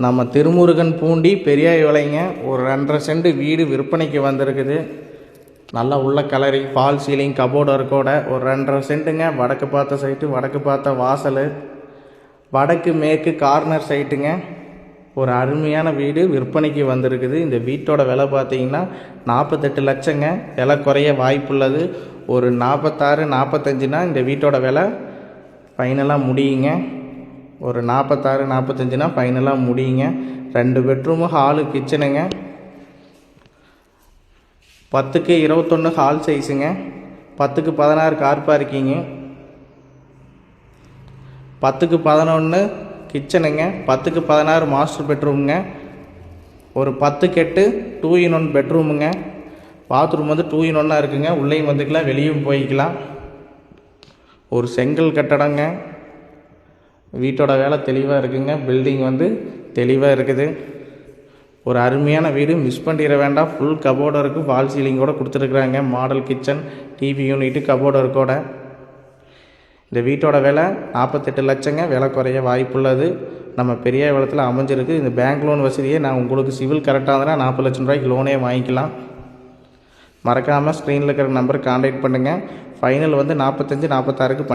நம்ம திருமுருகன் பூண்டி பெரியாய் விலைங்க ஒரு 2.5 சென்ட் வீடு விற்பனைக்கு வந்திருக்குது. நல்லா உள்ள கலரி ஃபால் சீலிங் கபோர்டு இருக்கோட ஒரு 2.5 சென்ட்டுங்க. வடக்கு பார்த்த சைட்டு, வடக்கு பார்த்த வாசல், வடக்கு மேற்கு கார்னர் சைட்டுங்க. ஒரு அருமையான வீடு விற்பனைக்கு வந்திருக்குது. இந்த வீட்டோட விலை பார்த்தீங்கன்னா 48 லட்சங்க. விலை குறைய வாய்ப்புள்ளது. ஒரு 46 45னா இந்த வீட்டோட விலை ஃபைனலாக முடியுங்க. ஒரு 46 45னா ஃபைனலாக முடியுங்க. 2 பெட்ரூமு, ஹாலு, கிச்சனுங்க. 10க்கு 21 ஹால் சைஸுங்க. 10க்கு 16 கார் பார்க்கிங்கு. 10க்கு 11 கிச்சனுங்க. 10க்கு 16 மாஸ்டர் பெட்ரூமுங்க. ஒரு 10க்கு 8 2-in-1 பெட்ரூமுங்க. பாத்ரூம் வந்து 2-in-1 இருக்குங்க. உள்ளேயும் வந்துக்கலாம், வெளியும் போய்க்கலாம். ஒரு செங்கல் கட்டடங்க. வீட்டோட வேலை தெளிவாக இருக்குங்க. பில்டிங் வந்து தெளிவாக இருக்குது. ஒரு அருமையான வீடு, மிஸ் பண்ணிட வேண்டாம். ஃபுல் கபோர்டு இருக்குது, ஃபால் சீலிங்கோடு கொடுத்துருக்குறாங்க. Model kitchen, TV unit, cupboard இருக்கோட. இந்த வீட்டோட விலை 48 லட்சங்க. விலை குறைய வாய்ப்புள்ளது. நம்ம பெரியாய் விளத்தில் அமைஞ்சிருக்கு. இந்த பேங்க் லோன் வசதியை நான் உங்களுக்கு சிவில் கரெக்டாக இருந்தால் 40 லட்சம் ரூபாய்க்கு லோனே வாங்கிக்கலாம். மறக்காமல் ஸ்க்ரீனில் இருக்கிற நம்பருக்கு கான்டாக்ட் பண்ணுங்கள். ஃபைனல் வந்து 45 46க்கு